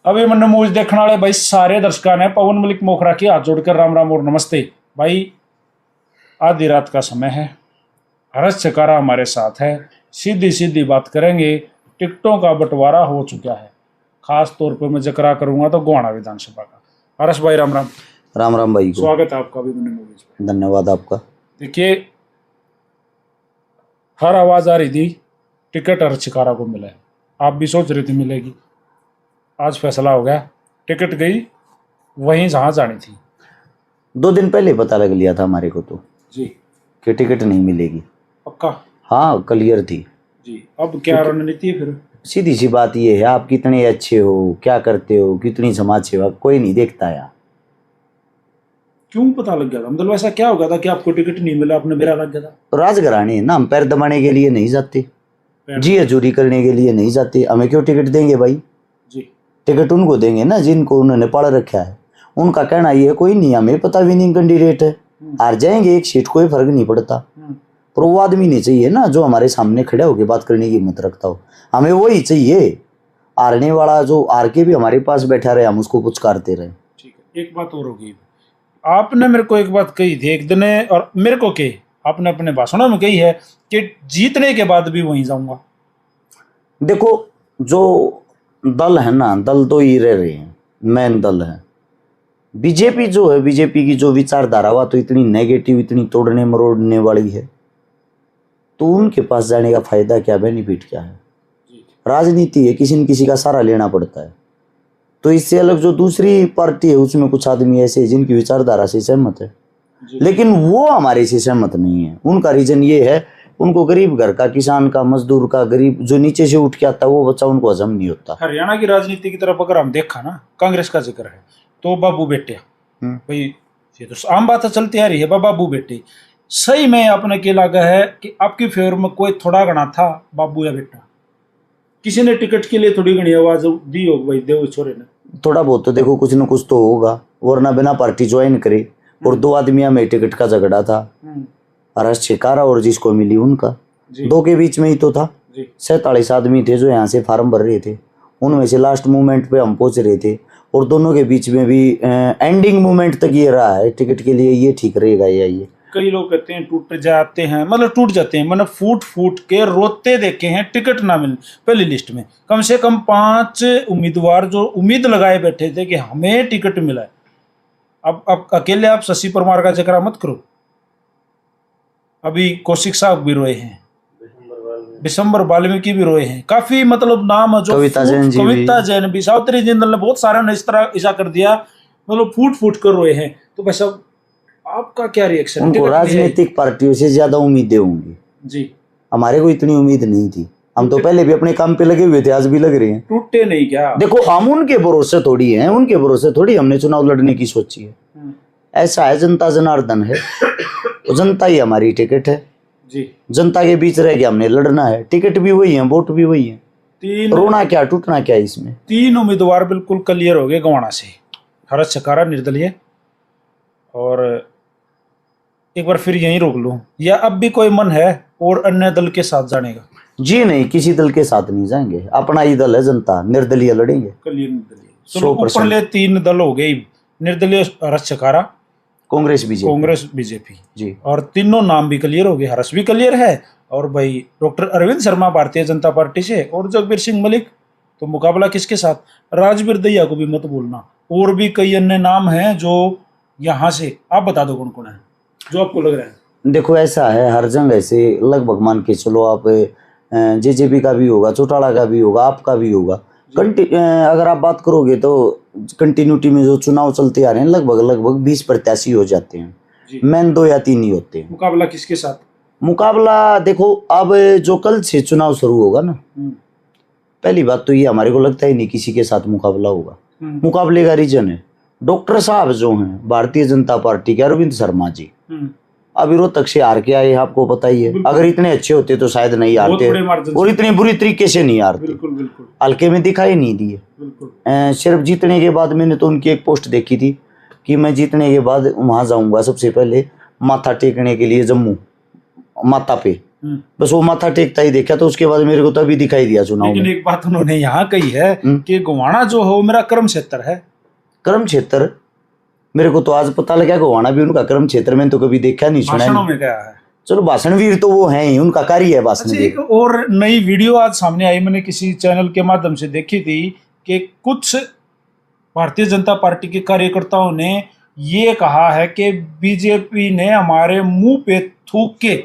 अभी मैंने मूवी देखने वाले भाई सारे दर्शकों ने पवन मलिक मोखरा की हाथ जोड़कर राम राम और नमस्ते। भाई आधी रात का समय है, हर्ष चकारा हमारे साथ है, सीधी सीधी बात करेंगे। टिकटों का बंटवारा हो चुका है, खास तौर पर मैं जिक्र करूंगा तो गोहाना विधानसभा का। हर्ष भाई राम राम। राम राम भाई को स्वागत है आपका भी मैंने मूवीज पे। धन्यवाद आपका। देखिए, हर आवाज आ रही थी टिकट हर्ष चकारा को मिला है, आप भी सोच रही थी मिलेगी। आज फैसला हो गया, टिकट गई वहीं जहां जानी थी। 2 दिन पहले पता लग लिया था हमारे को तो जी कि टिकट नहीं मिलेगी। पक्का? हाँ, क्लियर थी जी। अब क्या रणनीति है फिर? सीधी सी बात ये है, आप कितने अच्छे हो, क्या करते हो, कितनी समाज सेवा, कोई नहीं देखता यार। क्यों पता लग गया था? मतलब ऐसा क्या हो गया था कि आपको टिकट नहीं मिला, आपने मेरा लग गया था? राजघराने ना, हम पैर दबाने के लिए नहीं जाते, जी हजूरी करने के लिए नहीं जाते। हमें क्यों टिकट देंगे भाई? जी। टिकट उनको देंगे ना जिनको उन्होंने पढ़ रखा है। उनका कहना ये कोई नहीं, हमें पता विनिंग कैंडिडेट है, हार जाएंगे एक सीट, कोई फर्क नहीं पड़ता। पर वो आदमी नहीं चाहिए ना जो हमारे सामने खड़े होकर बात करने की हिम्मत रखता हो। हमें वही चाहिए, हारने वाला जो हार के भी हमारे पास बैठा रहे, हम उसको पुचकारते रहे। ठीक है, एक बात और होगी। आपने मेरे को एक बात कही थी एक दिन, और मेरे को कही आपने अपने भाषणों में कही है कि जीतने के बाद भी वहीं जाऊंगा। देखो, जो दल है ना, दल 2 ही रह रहे हैं, मेन दल है बीजेपी। जो है बीजेपी की जो विचारधारा हुआ तो इतनी नेगेटिव, इतनी तोड़ने मरोड़ने वाली है, तो उनके पास जाने का फायदा क्या, बेनिफिट क्या है? राजनीति है, किसी न किसी का सहारा लेना पड़ता है। तो इससे अलग जो दूसरी पार्टी है उसमें कुछ आदमी ऐसे हैं जिनकी विचारधारा से सहमत है, लेकिन वो हमारे से सहमत नहीं है। उनका रीजन ये है, उनको गरीब घर का, किसान का, मजदूर का, गरीब जो नीचे से उठ के आता है वो बच्चा उनको हजम नहीं होता। हरियाणा की राजनीति की तरफ अगर हम देखा ना, कांग्रेस का जिक्र है तो बाबू बेटे भाई, ये तो आम बात चलती आ रही है। बाबू बेटे सही में आपने क्या लगा है कि आपकी फेवर में कोई थोड़ा घना था बाबू या बेटा? किसी ने टिकट के लिए थोड़ी घनी आवाज दी हो भाई, देव छोरे ने? थोड़ा बहुत तो देखो, कुछ न कुछ तो होगा, वरना बिना पार्टी ज्वाइन करे। और 2 आदमियों में टिकट का झगड़ा था, हर्ष चकारा और जिसको मिली उनका, 2 के बीच में ही तो था। 47 आदमी थे जो यहाँ से फार्म भर रहे थे, उनमें से लास्ट मोमेंट पे हम पहुंच रहे थे, और दोनों के बीच में भी एंडिंग मोमेंट तक ये रहा है टिकट के लिए, ये ठीक रहेगा या ये। कई लोग कहते हैं टूट जाते हैं, मतलब टूट जाते हैं, मतलब फूट फूट के रोते देखे हैं टिकट ना मिले। पहली लिस्ट में कम से कम 5 उम्मीदवार जो उम्मीद लगाए बैठे थे कि हमें टिकट मिला है। अब अकेले आप शशि परमार का जिक्र मत करो, अभी कौशिक साहब भी रोए हैं, विशंबर वाल्मीकि भी रोए हैं, काफी मतलब नाम है जो कविता जैन भी, सावित्री जिंदल ने, बहुत सारे ने इस तरह ऐसा कर दिया, मतलब फूट फूट कर रोए हैं। तो भाई साहब आपका क्या रिएक्शन? उनको राजनीतिक पार्टियों से ज्यादा उम्मीदें होंगी जी, हमारे को इतनी उम्मीद नहीं थी। हम तो पहले भी अपने काम पे लगे हुए थे, आज भी लग रहे हैं। टूटे नहीं क्या? देखो, हम उनके भरोसे थोड़ी हैं, उनके भरोसे थोड़ी हमने चुनाव लड़ने की सोची है। ऐसा है, जनता जनार्दन है, तो जनता ही हमारी टिकट है जी। जनता के बीच रह के हमने लड़ना है, टिकट भी वही है, वोट भी वही है। रोना क्या, टूटना क्या इसमें? 3 उम्मीदवार बिल्कुल क्लियर हो गए गोहाना से, हर्ष चकारा निर्दलीय, और एक बार फिर यहीं रोक लूं, या अब भी कोई मन है और अन्य दल के साथ जाने का? जी नहीं, किसी दल के साथ नहीं जाएंगे, अपना ही दल है, जनता, निर्दलीय लड़ेंगे। क्लियर निर्दलीय, चलो ऊपर 3 दल हो गए, निर्दलीय हर्ष चकारा, कांग्रेस बीजेपी जी, और तीनों नाम भी क्लियर हो गए। हर्ष भी क्लियर है, और भाई डॉक्टर अरविंद शर्मा भारतीय जनता पार्टी से, और जगबीर सिंह मलिक। तो मुकाबला किसके साथ? राजवीर दहिया को भी मत भूलना, और भी कई अन्य नाम हैं जो यहाँ से, आप बता दो कौन कौन है जो आपको लग रहा है? देखो, ऐसा है, हर जगह से लगभग मान के चलो आप, जेजेपी का भी होगा, चौटाला का भी होगा, आपका भी होगा। अगर आप बात करोगे तो कंटिन्यूटी में जो चुनाव चलते आ रहे हैं, लगभग 20 प्रत्याशी हो जाते हैं, मेन 2 या 3 ही होते हैं। मुकाबला किसके साथ? मुकाबला देखो, अब जो कल से चुनाव शुरू होगा ना, पहली बात तो ये, हमारे को लगता ही नहीं किसी के साथ मुकाबला होगा। मुकाबले का रीजन है, डॉक्टर साहब जो हैं भारतीय जनता पार्टी के, अरविंद शर्मा जी, अभी रोहतक से हार के आए, आपको पता ही है। अगर इतने अच्छे होते तो शायद नहीं हारते, और इतने बुरी तरीके से नहीं हारते, हल्के में दिखाई नहीं दिए। सिर्फ जीतने के बाद मैंने तो उनकी एक पोस्ट देखी थी कि मैं जीतने के बाद वहां जाऊंगा सबसे पहले माथा टेकने के लिए, जम्मू माता पे बस वो माथा टेकता ही देखा, तो उसके बाद मेरे को तभी दिखाई दिया चुनाव लेकिन में। एक बात उन्होंने यहाँ कही है कि गोवाना जो है वो मेरा कर्म क्षेत्र है। कर्म क्षेत्र? मेरे को तो आज पता लगा गोवाना भी उनका कर्म क्षेत्र, में तो कभी देखा नहीं सुना भाषणों नहीं। में क्या है? चलो भाषणवीर तो वो है ही, उनका कार्य है अच्छा, भाषणवीर। एक और नई वीडियो आज सामने आई, मैंने किसी चैनल के माध्यम से देखी थी कि कुछ भारतीय जनता पार्टी के कार्यकर्ताओं ने ये कहा है कि बीजेपी ने हमारे मुंह पे थूक के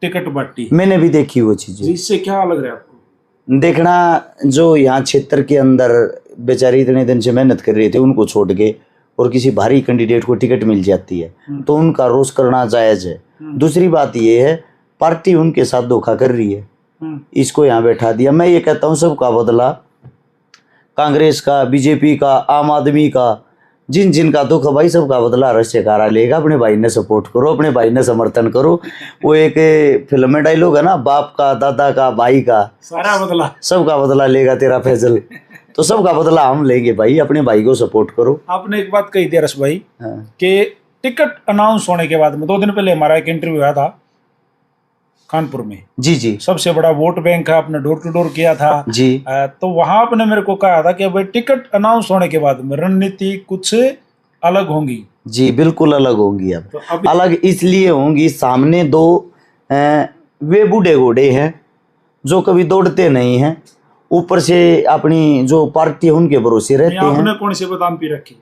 टिकट बांटी। मैंने भी देखी वो चीजें। इससे क्या लग रहा है आपको? देखना, जो यहाँ क्षेत्र के अंदर बेचारे इतने दिन से मेहनत कर रहे थे, उनको छोड़ के और किसी भारी कैंडिडेट को टिकट मिल जाती है तो उनका रोष करना जायज है। दूसरी बात ये है, पार्टी उनके साथ धोखा कर रही है, इसको यहाँ बैठा दिया। मैं ये कहता हूँ सबका बदला, कांग्रेस का, बीजेपी का, आम आदमी का, जिन जिन का दुख है भाई, सबका बदला रश्यकारा लेगा। अपने भाई ने सपोर्ट करो, अपने भाई ने समर्थन करो। वो एक फिल्म में डायलॉग है ना, बाप का, दादा का, भाई का, सारा बदला, सबका बदला लेगा तेरा फैजल। तो सबका बदला हम लेंगे भाई, अपने भाई को सपोर्ट करो। आपने एक बात कही थी हर्ष भाई कि टिकट अनाउंस होने के बाद में 2 दिन पहले हमारा एक इंटरव्यू आया था कानपुर में। जी जी, सबसे बड़ा वोट बैंक है, आपने डोर टू डोर किया था जी। तो वहां आपने मेरे को कहा था कि भाई टिकट अनाउंस होने के बाद में रणनीति कुछ अलग होंगी। जी बिल्कुल अलग होंगी। अब तो अभी अलग इसलिए होंगी, सामने दो वे बूढ़े घोड़े हैं जो कभी दौड़ते नहीं हैं, ऊपर से अपनी जो पार्टी है उनके भरोसे रहते हैं। आपने कौन सी बादाम पी रखी?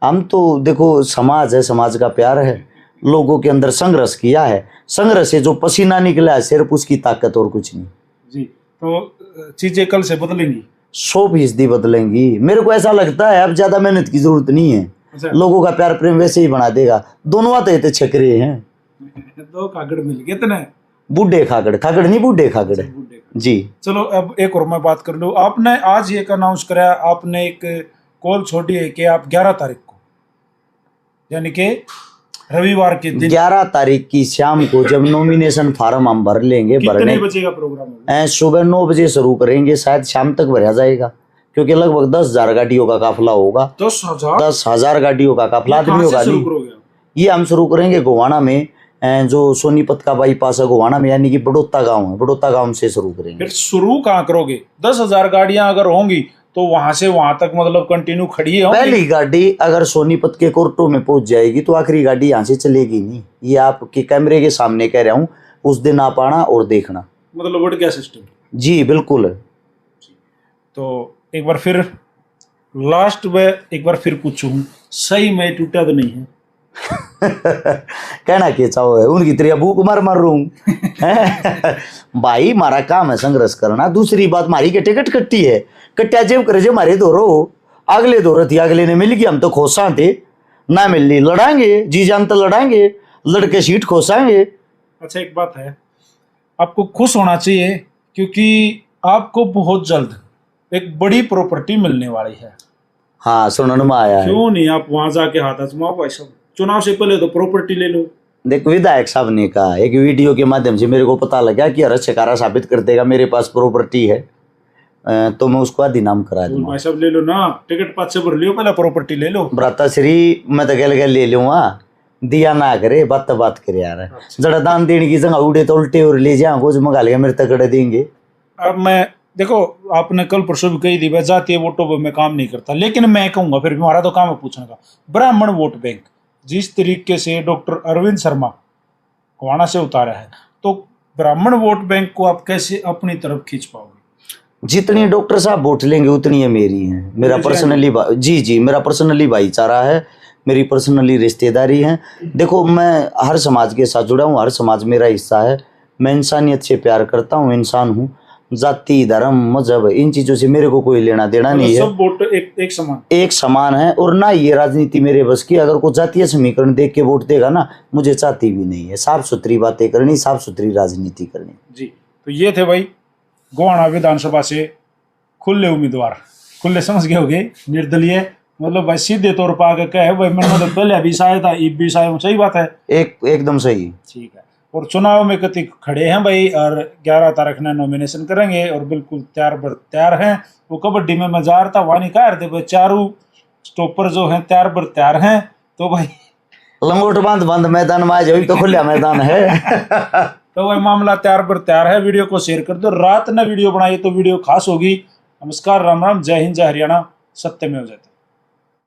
हम तो देखो, समाज है, समाज का प्यार है, लोगों के अंदर संघर्ष किया है, संघर्ष से जो पसीना निकला है सिर्फ उसकी ताकत और कुछ नहीं। जी, तो चीजें कल से बदलेंगी, 100% बदलेंगी। मेरे को ऐसा लगता है अब ज्यादा मेहनत की जरूरत नहीं है। अच्छा। लोगों का प्यार प्रेम वैसे ही बना देगा। दोनों आते थे छकरे हैं, 2 कागड़ मिल गए इतने। बूढ़े खागड़, खागड़ नहीं बूढ़े खागड़। जी चलो अब एक और मैं बात कर लूँ। आपने आज एक अनाउंस कराया, आपने एक कॉल छोड़ी है कि आप 11 तारीख को, यानी कि रविवार के दिन, 11 तारीख की शाम को जब नॉमिनेशन फार्म हम भर लेंगे, कितने भरने बजे का प्रोग्राम है? सुबह 9 बजे शुरू करेंगे, शायद शाम तक भरा जाएगा, क्योंकि लगभग 10,000 गाड़ियों का काफिला होगा। 10,000? 10,000 गाड़ियों का काफिला, आदमियों का नहीं। ये हम शुरू करेंगे गोवाना में, जो सोनीपत का बाईपास है गोवाना में, यानी कि बड़ौता गांव है, बड़ौता गांव से शुरू करेंगे। फिर शुरू कहाँ करोगे? 10,000 गाड़ियां अगर होंगी तो वहां से वहां तक मतलब कंटिन्यू खड़ी है? पहली गाड़ी अगर सोनीपत के कोर्टों में पहुंच जाएगी तो आखिरी गाड़ी यहाँ से चलेगी नहीं। ये आपके कैमरे के सामने कह रहा हूँ, उस दिन आप आना और देखना। मतलब बढ़ गया सिस्टम? जी बिल्कुल। तो एक बार फिर लास्ट में एक बार फिर पूछूं, सही में टूटा तो नहीं है? कहना के चाहो है, उनकी तरह भूख मार मार रू भाई, हमारा काम है संघर्ष करना। दूसरी बात, मारी के टिकट कट्टी है, कट्टिया जेब करे जो मारे दोरो, अगले दौर थी, अगले ने मिल गई, हम तो खोसा थे ना मिल ली, लड़ाएंगे जी जान तो लड़ाएंगे, लड़के सीट खोसाएंगे। अच्छा एक बात है, आपको खुश होना चाहिए क्योंकि आपको बहुत जल्द एक बड़ी प्रॉपर्टी मिलने वाली है। हाँ सुनने में आया है। क्यों नहीं आप वहां जाके हाथ आजमाओ भाई साहब, चुनाव से पहले तो प्रॉपर्टी ले लो। देखो, विधायक साहब ने कहा, एक वीडियो के माध्यम से मेरे को पता लगा कि हर्ष चकारा साबित कर देगा मेरे पास प्रॉपर्टी है, तो मैं उसको आदि नाम करा दूंगा। भाई साहब ले लो ना, टिकट 5 से भर लियो, पहले प्रॉपर्टी ले लो। भ्राताश्री मैं तो गल ले लूंगा, दिया ना करे, बात करे यार। जरा दान देने की जगह उड़े तो उल्टे और ले जाओ, कुछ मंगा लेगा मेरे तक देंगे। अब मैं देखो, आपने कल परसों भी कही थी भाई जातीय वोटों पर मैं काम नहीं करता, लेकिन मैं कहूंगा फिर भी हमारा तो काम है पूछने का। ब्राह्मण वोट बैंक जिस तरीके से डॉक्टर अरविंद शर्मा गोवाना से उतारा है, तो ब्राह्मण वोट बैंक को आप कैसे अपनी तरफ खींच पाओगे? जितनी डॉक्टर साहब वोट लेंगे उतनी है मेरी है। मेरा पर्सनली जी मेरा पर्सनली भाईचारा है, मेरी पर्सनली रिश्तेदारी है। देखो, मैं हर समाज के साथ जुड़ा हूँ, हर समाज मेरा हिस्सा है। मैं इंसानियत से प्यार करता हूँ, इंसान हूँ। जाति, धर्म, मजहब, इन चीजों से मेरे को कोई लेना देना नहीं है। सब वोट एक समान, एक समान है। और ना ये राजनीति मेरे बस की। अगर कोई जातीय समीकरण देख के वोट देगा ना, मुझे चाहती भी नहीं है। साफ सुथरी बातें करनी, साफ सुथरी राजनीति करनी। जी, तो ये थे भाई गोवाना विधानसभा से खुले उम्मीदवार। खुले समझ गए होगे, निर्दलीय, मतलब भाई सीधे तौर पर आगे कहे भाई मैंने तो पहले भी शायद था, अब भी शायद। सही बात है, एकदम सही। ठीक है। और चुनाव में कति खड़े हैं भाई, और 11 तारीख ने नॉमिनेशन करेंगे और बिल्कुल तैयार हैं। वो कबड्डी में मैं जा रहा था, वहाँ नहीं कह रहे थे भाई चारों स्टॉपर जो हैं तैयार हैं। तो भाई लंगोट बांध मैदान में आ जाओ, तो खुला मैदान है। तो वह मामला तैयार पर तैयार है। वीडियो को शेयर कर दो, रात ने वीडियो बनाई तो वीडियो खास होगी। नमस्कार, राम राम, जय हिंद, जय हरियाणा, सत्यमेव जयते।